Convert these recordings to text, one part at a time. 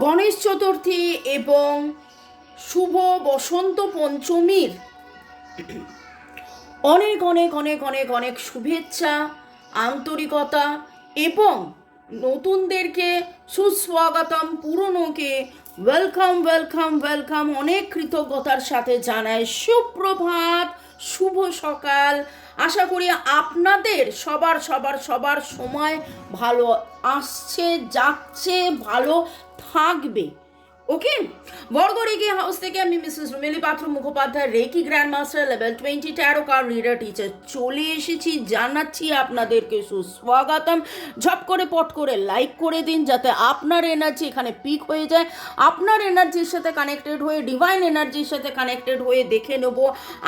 গণেশ চতুর্থী এবং শুভ বসন্ত পঞ্চমীর অনেক অনেক অনেক অনেক অনেক শুভেচ্ছা, আন্তরিকতা এবং নতুনদেরকে সুস্বাগতম, পুরনোকে ওয়েলকাম ওয়েলকাম ওয়েলকাম অনেক কৃতজ্ঞতার সাথে জানাই সুপ্রভাত, শুভ সকাল। আশা করি আপনাদের সবার সবার সবার সময় ভালো আসছে, যাচ্ছে, ভালো থাকবে। ওকে, বর্গরেকি হাউস থেকে আমি Mrs Rumeli Patra Mukhopadhyay, reiki grand master level 20 tarot card reader teacher চলে এসেছি। জানাচ্ছি আপনাদেরকে সুস্বাগতম। ঝপ করে পট করে লাইক করে দিন যাতে আপনার এনার্জি এখানে পিক হয়ে যায়। আপনার এনার্জির সাথে কানেক্টেড হয়ে, ডিভাইন এনার্জির সাথে কানেক্টেড হয়ে দেখে নেব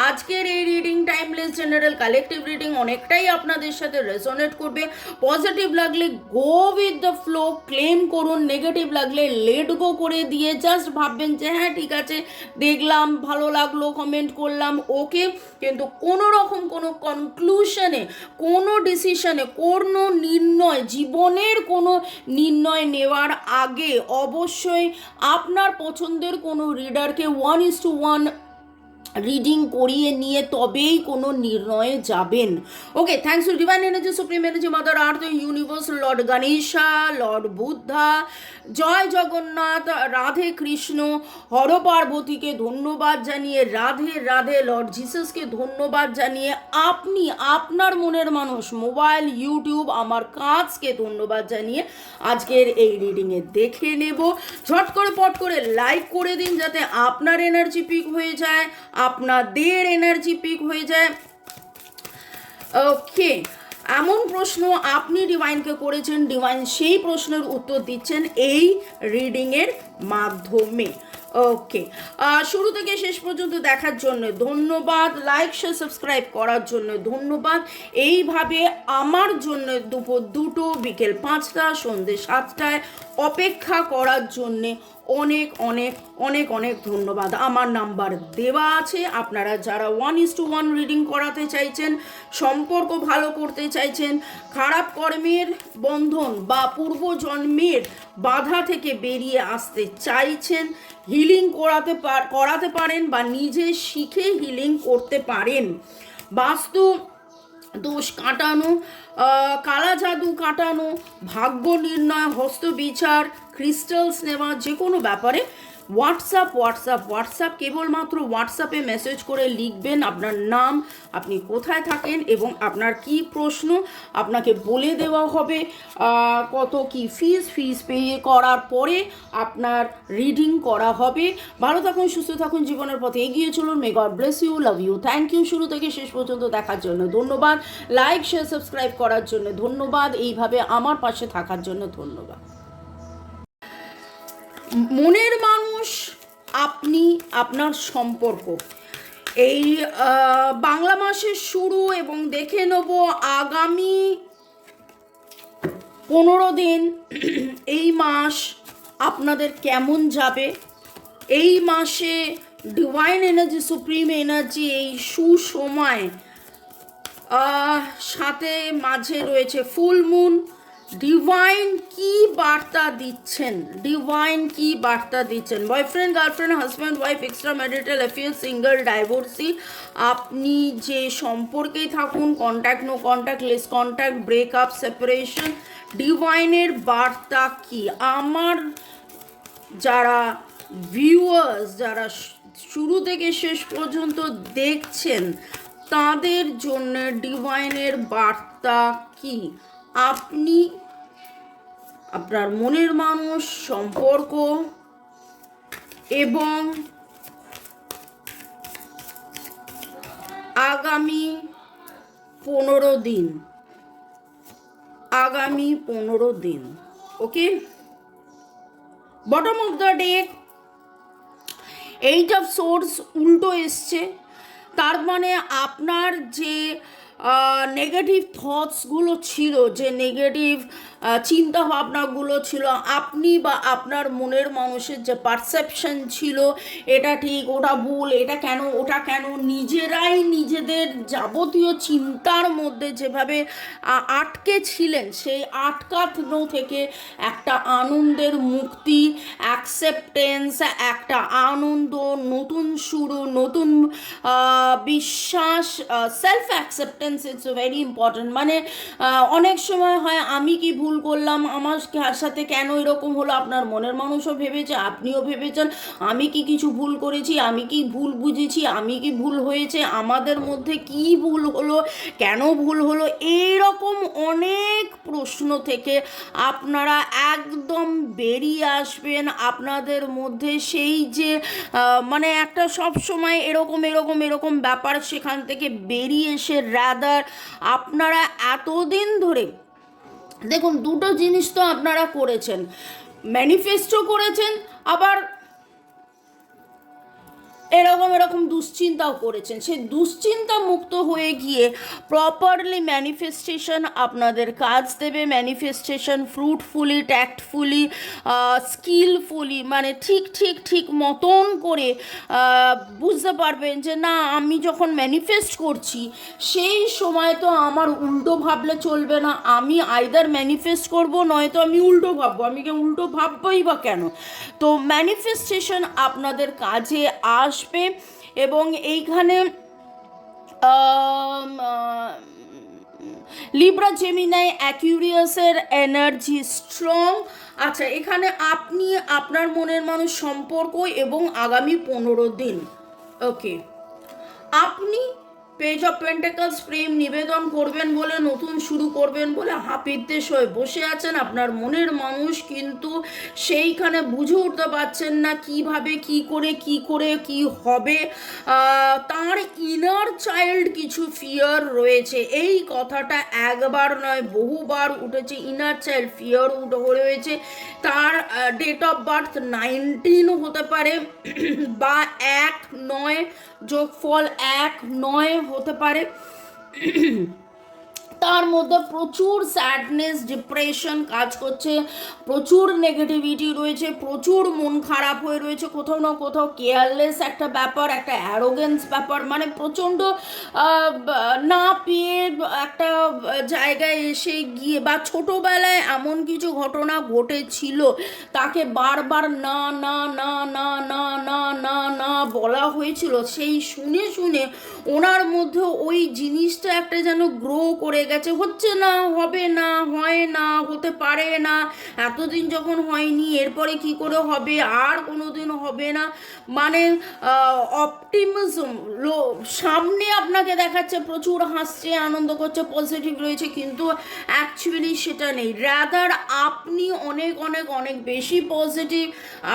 আজকের এই reading. Timeless general collective reading অনেকটাই আপনাদের সাথে রেজোনেট করবে। পজিটিভ লাগলে go with the flow, claim করুন। নেগেটিভ লাগলে লেট গো করে দিয়ে জাস্ট ভাববেন যে হ্যাঁ ঠিক আছে, দেখলাম, ভালো লাগলো, কমেন্ট করলাম, ওকে। কিন্তু কোনো রকম কোনো কনক্লুশনে, কোনো ডিসিশনে, কোনো নির্ণয়, জীবনের কোনো নির্ণয় নেওয়ার আগে অবশ্যই আপনার পছন্দের কোনো রিডারকে 1:1 রিডিং করিয়ে নিয়ে তবেই কোনো নির্ণয়ে যাবেন। Okay, thanks to divine energy, supreme energy, mother earth, universe, lord Ganesha, lord Buddha, জয় জগন্নাথ, রাধে কৃষ্ণ, হর পার্বতীকে ধন্যবাদ জানিয়ে, রাধে রাধে, লর্ড জিসাসকে ধন্যবাদ জানিয়ে, আপনি আপনার মনের মানুষ, মোবাইল, ইউটিউব, আমার কাজকে ধন্যবাদ জানিয়ে আজকের এই রিডিংয়ে দেখে নেব। ঝট করে পট করে লাইক করে দিন যাতে আপনার এনার্জি পিক হয়ে যায়, আপনাদের এনার্জি পিক হয়ে যায়। ওকে, এমন প্রশ্ন আপনি ডিভাইনকে করেছেন, ডিভাইন সেই প্রশ্নের উত্তর দিচ্ছেন এই রিডিংয়ের মাধ্যমে। ওকে, শুরু থেকে শেষ পর্যন্ত দেখার জন্য ধন্যবাদ। লাইক শেয়ার সাবস্ক্রাইব করার জন্য ধন্যবাদ। এইভাবে আমার জন্য দুপুর 2টো, বিকেল 5টা, সন্ধ্যে 7টায় অপেক্ষা করার জন্যে অনেক অনেক অনেক অনেক ধন্যবাদ। আমার নাম্বার দেওয়া আছে। আপনারা যারা 1:1 রিডিং করাতে চাইছেন, সম্পর্ক ভালো করতে চাইছেন, খারাপ কর্মের বন্ধন বা পূর্বজন্মের বাধা থেকে বেরিয়ে আসতে চাইছেন, হিলিং করাতে পারেন বা নিজে শিখে হিলিং করতে পারেন, বাস্তু দোষ কাটানো, কালা জাদু কাটানো, ভাগ্য নির্ণয়, হস্তবিচার, ক্রিস্টালস নেওয়া, যে কোনো ব্যাপারে হোয়াটসঅ্যাপ কেবলমাত্র হোয়াটসঅ্যাপে মেসেজ করে লিখবেন আপনার নাম, আপনি কোথায় থাকেন এবং আপনার কি প্রশ্ন, আপনাকে বলে দেওয়া হবে কত কি ফিস পে করার পরে আপনার রিডিং করা হবে। ভালো থাকুন, সুস্থ থাকুন, জীবনের পথে এগিয়ে চলুন। May God bless you, love you, thank you. শুরু থেকে শেষ পর্যন্ত দেখার জন্য ধন্যবাদ। লাইক শেয়ার সাবস্ক্রাইব করার জন্য ধন্যবাদ। এইভাবে আমার পাশে থাকার জন্য ধন্যবাদ। মনের মানুষ আপনি, আপনার সম্পর্ক, এই বাংলা মাসের শুরু এবং দেখে নেব আগামী 15 দিন এই মাস আপনাদের কেমন যাবে। এই মাসে ডিভাইন এনার্জি, সুপ্রিম এনার্জি এই সুসময় সাথে মাঝে রয়েছে ফুল মুন। ডিভাইন কি বার্তা দিচ্ছেন, ডিভাইন কি বার্তা দিচ্ছেন? Boyfriend, girlfriend, husband, wife, extra marital affair, single, divorcee, আপনি যে সম্পর্কেই থাকুন, contact, no contact, less contact, breakup, separation, ডিভাইনের বার্তা কি? আমার যারা ভিউয়ার্স, যারা শুরু থেকে শেষ পর্যন্ত দেখছেন, তাদের জন্য ডিভাইনের বার্তা কি? আপনি, আপনার মনের মানুষ, সম্পর্ক এবং আগামী 15 দিন, আগামী 15 দিন। Okay, bottom of the deck 8 of swords উল্টো এসছে। তার মানে আপনার যে নেগেটিভ থটসগুলো ছিল, যে নেগেটিভ চিন্তা ভাবনাগুলো ছিল, আপনি বা আপনার মনের মানুষের যে পারসেপশন ছিল, এটা ঠিক ওটা ভুল, এটা কেন ওটা কেন, নিজেরাই নিজেদের যাবতীয় চিন্তার মধ্যে যেভাবে আটকে ছিলেন, সেই আটকানো থেকে একটা আনন্দের মুক্তি, অ্যাকসেপ্টেন্স, একটা আনন্দ, নতুন শুরু, নতুন বিশ্বাস, self acceptance it's very important. মানে অনেক সময় হয় আমি কি ভুল করলাম, আমার সাথে কেন এরকম হলো, আপনার মনের মানুষও ভেবেছে, আপনিও ভেবেছেন আমি কি কিছু ভুল করেছি, আমি কি ভুল বুঝেছি, আমি কি ভুল হয়েছে, আমাদের মধ্যে কি ভুল হলো, কেন ভুল হলো, এইরকম অনেক প্রশ্ন থেকে আপনারা একদম বেরিয়ে আসবেন। আপনাদের মধ্যে সেই যে মানে একটা সব সময় এরকম এরকম এরকম ব্যাপার, সেখান থেকে বেরিয়ে এসে রাদার আপনারা এতদিন ধরে দেখুন দুটো জিনিস তো আপনারা করেছেন, ম্যানিফেস্টো করেছেন, আবার এরকম এরকম দুশ্চিন্তাও করেছেন। সেই দুশ্চিন্তা মুক্ত হয়ে গিয়ে প্রপারলি ম্যানিফেস্টেশন আপনাদের কাজ দেবে, ম্যানিফেস্টেশন ফ্রুটফুলি, ট্যাক্টফুলি, স্কিলফুলি, মানে ঠিক ঠিক ঠিক মতন করে বুঝতে পারবেন যে না, আমি যখন ম্যানিফেস্ট করছি সেই সময় তো আমার উল্টো ভাবলে চলবে না, আমি আইদার ম্যানিফেস্ট করব নয়তো আমি উল্টো ভাববো, আমি উল্টো ভাববই বা কেন। তো ম্যানিফেস্টেশন আপনাদের কাজে আসবে এবং এইখানে লিব্রা জেমিনাই অ্যাকিউরিয়াসের এনার্জি স্ট্রং। আচ্ছা, এখানে আপনি আপনার মনের মানুষ সম্পর্ক এবং আগামী 15 দিন, ওকে, আপনি পেজ অফ পেন্টাকলস প্রেম নিবেদন করবেন বলে, নতুন শুরু করবেন বলে হাপিত্যেশ হয়ে বসে আছেন। আপনার মনের মানুষ কিন্তু সেইখানে বুঝে উঠতে পারছেন না কিভাবে কি করে কি হবে। তার ইনার চাইল্ড কিছু ফিয়ার রয়েছে, এই কথাটা একবার নয় বহুবার উঠেছে, ইনার চাইল্ড ফিয়ার রয়েছে। তার ডেট অফ বার্থ 19 হতে পারে বা 1-9 যোগফল 1-9 হতে পারে। তার মধ্যে প্রচুর স্যাডনেস, ডিপ্রেশন কাজ করছে, প্রচুর নেগেটিভিটি রয়েছে, প্রচুর মন খারাপ হয়ে রয়েছে, কোথাও না কোথাও কেয়ারলেস একটা ব্যাপার, একটা অ্যারোগেন্স ব্যাপার, মানে প্রচণ্ড না পেয়ে একটা জায়গায় এসে গিয়ে, বা ছোটোবেলায় এমন কিছু ঘটনা ঘটেছিল তাকে বারবার না না না না না না না না বলা হয়েছিল, সেই শুনে শুনে ওনার মধ্যে ওই জিনিসটা একটা যেন গ্রো করে গেছে, হচ্ছে না, হবে না, হয় না, হতে পারে না, এতদিন যখন হয়নি এরপরে কি করে হবে, আর কোনো দিন হবে না, মানে অপটিমিজম সামনে আপনাকে দেখাচ্ছে, প্রচুর হাসছে, আনন্দ করছে, পজিটিভ রয়েছে, কিন্তু অ্যাকচুয়ালি সেটা নেই। রাদার আপনি অনেক অনেক অনেক বেশি পজিটিভ,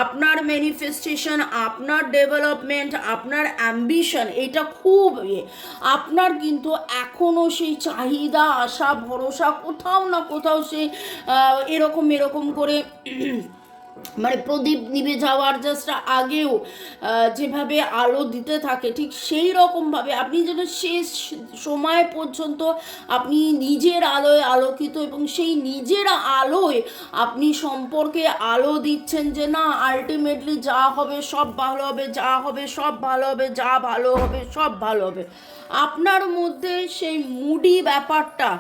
আপনার ম্যানিফেস্টেশন, আপনার ডেভেলপমেন্ট, আপনার অ্যাম্বিশন, এটা খুব আপনার কিন্তু এখনও সেই চাহিদা, আশা, ভরসা কোথাও না কোথাও সেই এরকম করে মানে প্রদীপ নিভে যাওয়ার জাস্ট আগেও যেভাবে আলো দিতে থাকে, ঠিক সেই রকমভাবে আপনি যেন শেষ সময় পর্যন্ত আপনি নিজের আলোয় আলোকিত, এবং সেই নিজের আলোয় আপনি সম্পর্কে আলো দিচ্ছেন যে না, আলটিমেটলি যা হবে সব ভালো হবে, যা হবে সব ভালো হবে, যা ভালো হবে সব ভালো হবে। আপনার মধ্যে সেই মুডি ব্যাপারটা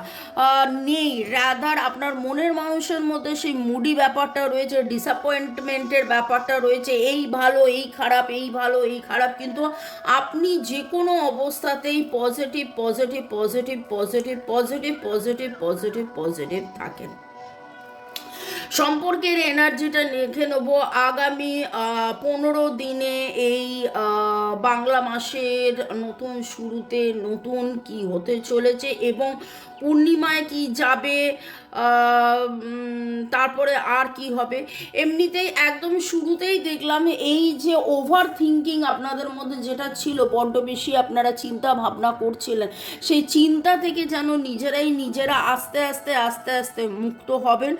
নেই, রাদার আপনার মনের মানুষের মধ্যে সেই মুডি ব্যাপারটা রয়েছে, ডিসঅ্যাপয়েন্টমেন্টের ব্যাপারটা রয়েছে, এই ভালো এই খারাপ, এই ভালো এই খারাপ, কিন্তু আপনি যে কোনো অবস্থাতেই positive positive positive positive positive positive positive positive থাকেন। সম্পর্কের এনার্জিটা লিখে নেব আগামী 15 দিনে, এই বাংলা মাসের নতুন শুরুতে নতুন কি হতে চলেছে এবং পূর্ণিমায় কি যাবে, তারপরে আর কি হবে। এমনিতেই একদম শুরুতেই দেখলাম এই যে ওভার থিঙ্কিং আপনাদের মধ্যে যেটা ছিল, বড্ড বেশি আপনারা চিন্তা ভাবনা করছিলেন, সেই চিন্তা থেকে যেন নিজেরা আস্তে আস্তে আস্তে আস্তে মুক্ত হবেন।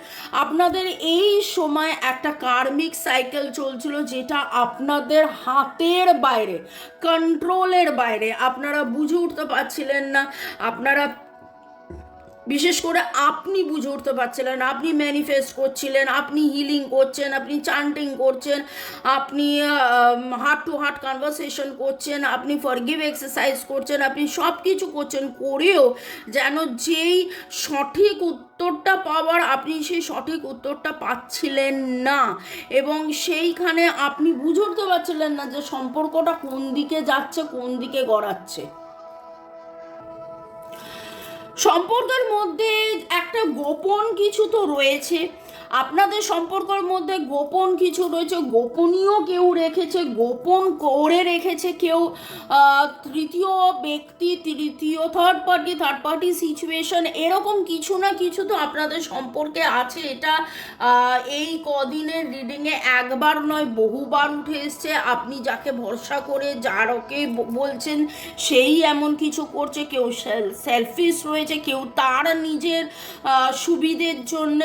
আপনাদের এই সময় একটা কার্মিক সাইকেল চলছিল যেটা আপনাদের হাতের বাইরে, কন্ট্রোলের বাইরে, আপনারা বুঝে উঠতে পারছিলেন না, আপনারা বিশেষ করে আপনি বুঝে উঠতে পারছিলেন, আপনি ম্যানিফেস্ট করছিলেন, আপনি হিলিং করছেন, আপনি চান্টিং করছেন, আপনি হার্ট টু হার্ট কনভারসেশন করছেন, আপনি ফরগিভ এক্সারসাইজ করছেন, আপনি সব কিছু করছেন, করেও যেন যেই সঠিক উত্তরটা পাওয়ার আপনি সেই সঠিক উত্তরটা পাচ্ছিলেন না, এবং সেইখানে আপনি বুঝে উঠতে পারছিলেন না যে সম্পর্কটা কোন দিকে যাচ্ছে, কোন দিকে গড়াচ্ছে। সম্পর্কের মধ্যে একটা গোপন কিছু তো রয়েছে, আপনাদের সম্পর্কের মধ্যে গোপন কিছু রয়েছে, গোপনীয় কেউ রেখেছে, গোপন করে রেখেছে কেউ, তৃতীয় ব্যক্তি, তৃতীয় থার্ড পার্টি সিচুয়েশন, এরকম কিছু না কিছু তো আপনাদের সম্পর্কে আছে। এটা এই কদিনের রিডিংয়ে একবার নয় বহুবার উঠে এসছে। আপনি যাকে ভরসা করে যারকে বলছেন সেই এমন কিছু করছে, কেউ সেলফিশ রয়েছে, কেউ তার নিজের সুবিধের জন্য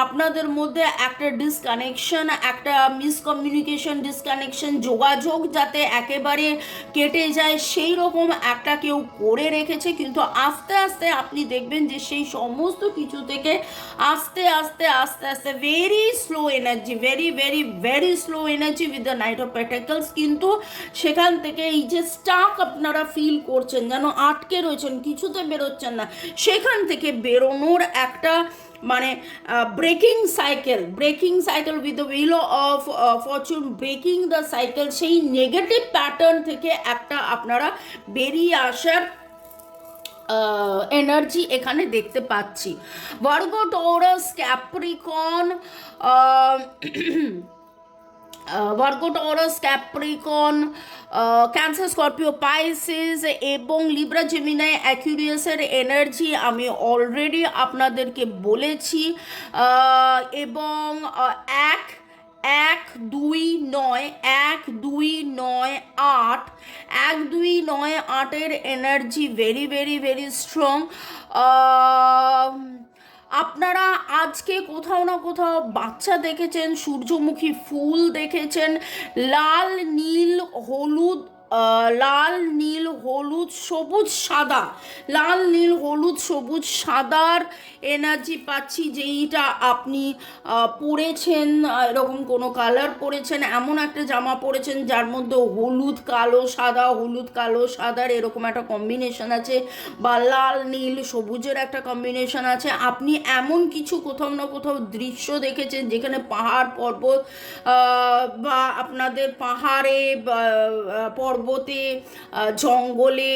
আপনাদের মধ্যে একটা ডিসকানেকশন, একটা মিসকমিউনিকেশন, ডিসকানেকশন, যোগাযোগ যাতে একেবারে কেটে যায় সেই রকম একটা কেউ করে রেখেছে। কিন্তু আস্তে আস্তে আপনি দেখবেন যে সেই সমস্ত কিছু থেকে আস্তে আস্তে আস্তে আস্তে very slow energy, very slow energy with the night of pentacles, কিন্তু সেখান থেকে এই যে স্টাক আপনারা ফিল করছেন, যেন আটকে রয়েছেন, কিছুতে বেরোচ্ছেন না, সেখান থেকে বেরোনোর একটা মানে breaking cycle with the wheel of Fortune, breaking the cycle, সেই নেগেটিভ প্যাটার্ন থেকে একটা আপনারা বেরিয়ে আসার এনার্জি এখানে দেখতে পাচ্ছি। Virgo, Taurus, Capricorn, Virgo, Taurus, Capricorn, cancer, Scorpio, Pisces এবং লিব্রা, জেমিনাই, অ্যাকুরিয়াসের এনার্জি আমি অলরেডি আপনাদেরকে বলেছি। এবং 1-2-9-8 এনার্জি ভেরি স্ট্রং। আপনারা আজকে কোথাও না কোথাও বাচ্চা দেখেছেন, সূর্যমুখী ফুল দেখেছেন, লাল নীল হলুদ, সবুজ সাদা, লাল নীল হলুদ সবুজ সাদার এনার্জি পাচ্ছি, যেইটা আপনি পরেছেন, এরকম কোনো কালার পরেছেন, এমন একটা জামা পরেছেন যার মধ্যে হলুদ কালো সাদার এরকম একটা কম্বিনেশন আছে, বা লাল নীল সবুজের একটা কম্বিনেশন আছে। আপনি এমন কিছু কোথাও না কোথাও দৃশ্য দেখেছেন যেখানে পাহাড় পর্বত, বা আপনাদের পাহাড়ে, পর্বতে, জঙ্গলে,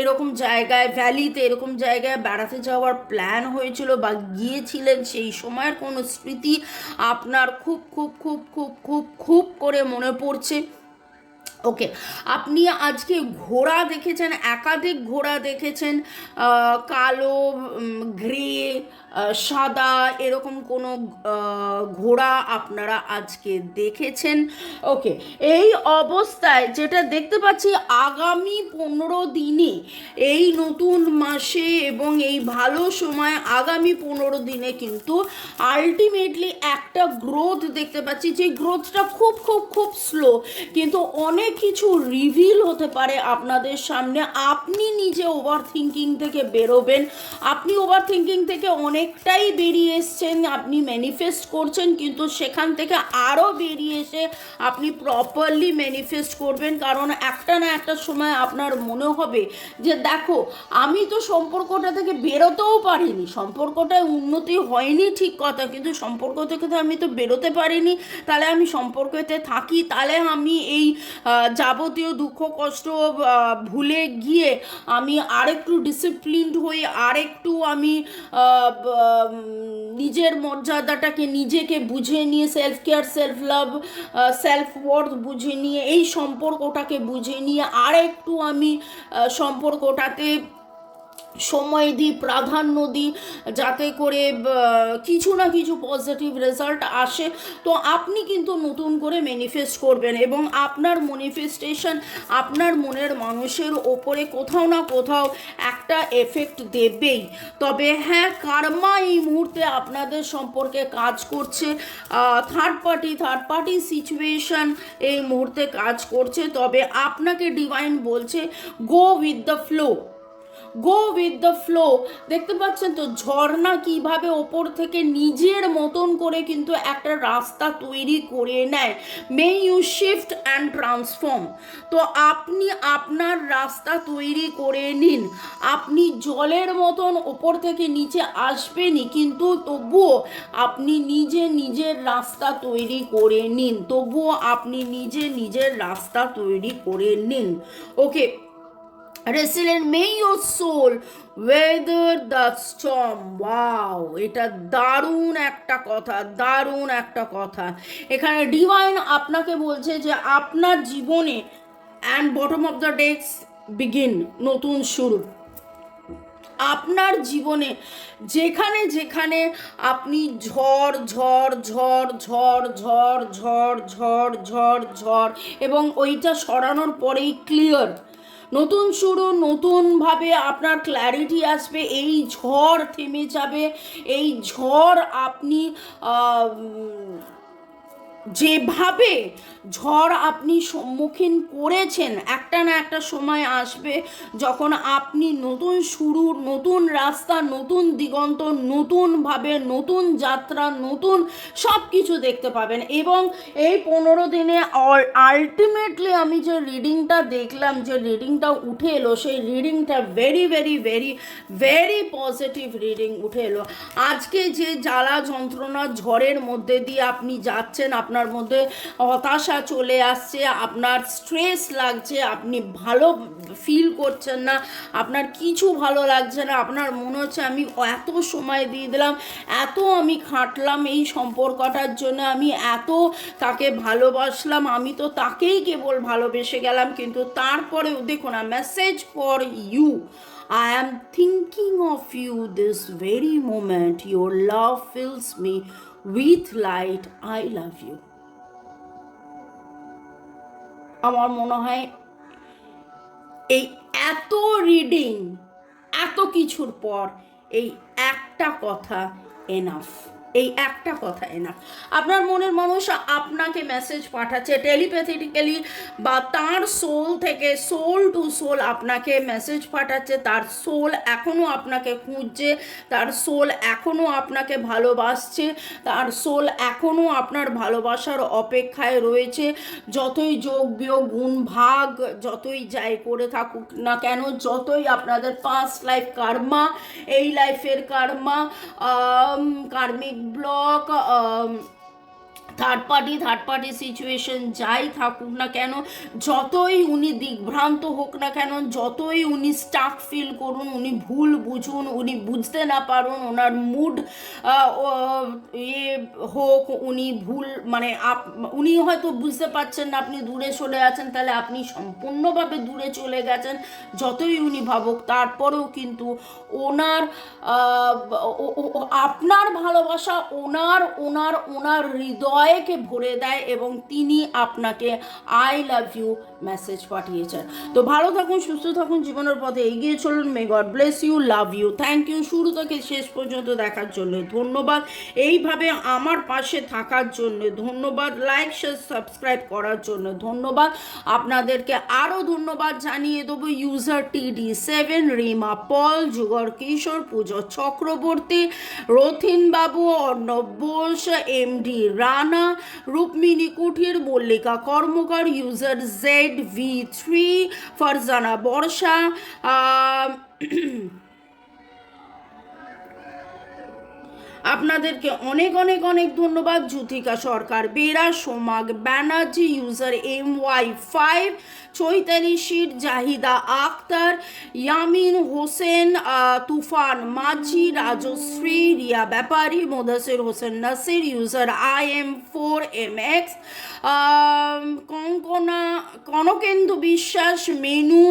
এরকম জায়গায়, ভ্যালিতে, এরকম জায়গায় বেড়াতে যাওয়ার প্ল্যান হয়েছিল বা গিয়েছিলেন, সেই সময়ের কোনো স্মৃতি আপনার খুব খুব খুব খুব খুব খুব করে মনে পড়ছে। ওকে, আপনি আজকে ঘোড়া দেখেছেন, একাধিক ঘোড়া দেখেছেন, কালো, গ্রে, সাদা, এরকম কোনো ঘোড়া আপনারা আজকে দেখেছেন। ওকে, এই অবস্থায় যেটা দেখতে পাচ্ছি আগামী 15 দিনে, এই নতুন মাসে এবং এই ভালো সময় আগামী 15 দিনে কিন্তু আলটিমেটলি একটা গ্রোথ দেখতে পাচ্ছি, যে গ্রোথটা খুব খুব খুব স্লো, কিন্তু অনেক কিছু রিভিল হতে পারে আপনাদের সামনে। আপনি নিজে ওভার থিঙ্কিং থেকে বেরোবেন, আপনি ওভার থিঙ্কিং থেকে অনেকটাই বেরিয়ে এসছেন, আপনি ম্যানিফেস্ট করছেন, কিন্তু সেখান থেকে আরও বেরিয়ে এসে আপনি প্রপারলি ম্যানিফেস্ট করবেন। কারণ একটা না একটা সময় আপনার মনে হবে যে দেখো, আমি তো সম্পর্কটা থেকে বেরোতেও পারিনি, সম্পর্কটায় উন্নতি হয়নি ঠিক কথা, কিন্তু সম্পর্ক থেকে তো আমি তো বেরোতে পারিনি, তাহলে আমি সম্পর্কতে থাকি, তাহলে আমি এই যাবতীয় দুঃখ কষ্ট ভুলে গিয়ে আমি আরেকটু ডিসিপ্লিনড হই, আরেকটু আমি নিজের মর্যাদাটাকে নিজেকে বুঝে নিয়ে, self care, self love, self worth বুঝে নিয়ে, এই সম্পর্কটাকে বুঝে নিয়ে আরেকটু আমি সম্পর্কটাতে সময় দিই, প্রাধান্য দিই, যাতে করে কিছু না কিছু পজিটিভ রেজাল্ট আসে। তো আপনি কিন্তু নতুন করে ম্যানিফেস্ট করবেন, এবং আপনার ম্যানিফেস্টেশন আপনার মনের মানুষের ওপরে কোথাও না কোথাও একটা এফেক্ট দেবেই। তবে হ্যাঁ, কার্মা এই মুহূর্তে আপনাদের সম্পর্কে কাজ করছে, থার্ড পার্টি সিচুয়েশন এই মুহূর্তে কাজ করছে। তবে আপনাকে ডিভাইন বলছে go with the flow, go with the flow. দেখতে পাচ্ছেন তো ঝর্ণা কিভাবে ওপর থেকে নিজের মতন করে কিন্তু একটা রাস্তা তৈরি করে নেয়। May you shift and transform. তো আপনি আপনার রাস্তা তৈরি করে নিন। আপনি জলের মতন ওপর থেকে নিচে আসবেনই, কিন্তু তবুও আপনি নিজের রাস্তা তৈরি করে নিন। নিজের রাস্তা তৈরি করে নিন। ওকে, resilient, may your soul weather the storm. Wow, এটা দারুণ একটা কথা। এখানে ডিভাইন আপনাকে বলছে যে আপনার জীবনে and bottom of the desk begin, নতুন শুরু। আপনার জীবনে যেখানে যেখানে আপনি ঝড় এবং ওইটা সরানোর পরেই ক্লিয়ার, নতুন শুরু, নতুনভাবে আপনার ক্ল্যারিটি আসবে। এই ঝড় থেমে যাবে। এই ঝড় আপনি যেভাবে আপনি সম্মুখীন করেছেন, একটা না একটা সময় আসবে যখন আপনি নতুন শুরু, নতুন রাস্তা, নতুন দিগন্ত, নতুনভাবে নতুন যাত্রা, নতুন সব কিছু দেখতে পাবেন। এবং এই 15 দিনে আলটিমেটলি আমি যে রিডিংটা দেখলাম, যে রিডিংটা উঠে এলো, সেই রিডিংটা very very very very positive reading উঠে এলো। আজকে যে জ্বালা যন্ত্রণা ঝড়ের মধ্যে দিয়ে আপনি যাচ্ছেন, আপনার মধ্যে হতাশা চলে আসছে, আপনার স্ট্রেস লাগছে, আপনি ভালো ফিল করছেন না, আপনার কিছু ভালো লাগছে না, আপনার মনে হচ্ছে আমি এত সময় দিয়ে দিলাম, এত আমি খাটলাম এই সম্পর্কটার জন্য, আমি এত তাকে ভালোবাসলাম, আমি তো তাকেই কেবল ভালোবেসে গেলাম, কিন্তু তারপরেও দেখো না, message for you, I am thinking of you this very moment. Your love fills me with light. I love you. আমার মনে হয় এই এত রিডিং, এত কিছুর পর এই একটা কথা এনাফ। আপনার মনের মানুষ আপনাকে মেসেজ পাঠাচ্ছে টেলিপ্যাথেটিক্যালি, বা তার সোল থেকে, সোল টু সোল আপনাকে মেসেজ পাঠাচ্ছে। তার সোল এখনও আপনাকে খুঁজছে, তার সোল এখনও আপনাকে ভালোবাসছে, তার সোল এখনও আপনার ভালোবাসার অপেক্ষায় রয়েছে। যতই যোগ বিয়োগ গুণ ভাগ যতই যাই করে থাকুক না কেন, যতই আপনাদের পাস্ট লাইফ কার্মা, এই লাইফের কার্মা, কার্মিক ব্লক, থার্ড পার্টি সিচুয়েশন যাই থাকুক না কেন, যতই উনি দিগ্ভ্রান্ত হোক না কেন, যতই উনি স্টাক ফিল করুন, উনি ভুল বুঝুন, উনি বুঝতে না পারুন, ওনার মুড হোক, উনি ভুল মানে উনি হয়তো বুঝতে পারছেন না, আপনি দূরে চলে আছেন, তাহলে আপনি সম্পূর্ণভাবে দূরে চলে গেছেন, যতই উনি ভাবুক, তারপরেও কিন্তু ওনার আপনার ভালোবাসা ওনার হৃদয়কে ভরে দেয়, এবং তিনি আপনাকে আই লাভ ইউ মেসেজ পাঠিয়েছেন। তো ভালো থাকুন, সুস্থ থাকুন, জীবনের পথে এগিয়ে চলুন। May God bless you, love you, thank you শুরু থেকে শেষ পর্যন্ত দেখার জন্য ধন্যবাদ, এইভাবে আমার পাশে থাকার জন্য ধন্যবাদ, লাইক শেয়ার সাবস্ক্রাইব করার জন্য ধন্যবাদ। আপনাদেরকে আরও ধন্যবাদ জানিয়ে দেবো ইউজার TD7, রিমা পল, যুগর কিশোর, পুজো চক্রবর্তী, রথিন বাবু, অর্ণব বোস, MD রানা, রুক্মিণী কুঠির, মল্লিকা কর্মকার, ইউজার ZV3, ফারজানা বর্ষা, আপনাদেরকে অনেক অনেক অনেক ধন্যবাদ। যুথিকা সরকার বেরা, সোমাগ ব্যানার্জি, ইউজার MY5, চৈতালি শীর, জাহিদা আক্তার, ইয়ামিন হোসেন, তুফান মাঝি, রাজশ্রী, রিয়া ব্যাপারী, মোদাসির হোসেন নাসির, ইউজার IM4MX, কনকেন্দু বিশ্বাস, মেনু,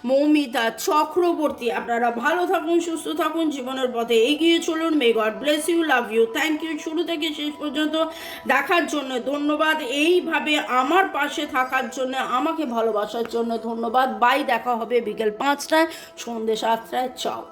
মৌমিতা চক্রবর্তী। আপনারা ভালো থাকুন, সুস্থ থাকুন, জীবনের পথে এগিয়ে চলুন। May God bless you, love you, thank you শুরু থেকে শেষ পর্যন্ত দেখার জন্য ধন্যবাদ, এইভাবে আমার পাশে থাকার জন্য, আমাকে ভালোবাসার জন্য ধন্যবাদ। বাই, দেখা হবে বিকেল 5টায়, সন্ধ্যে 7টায়। চাও।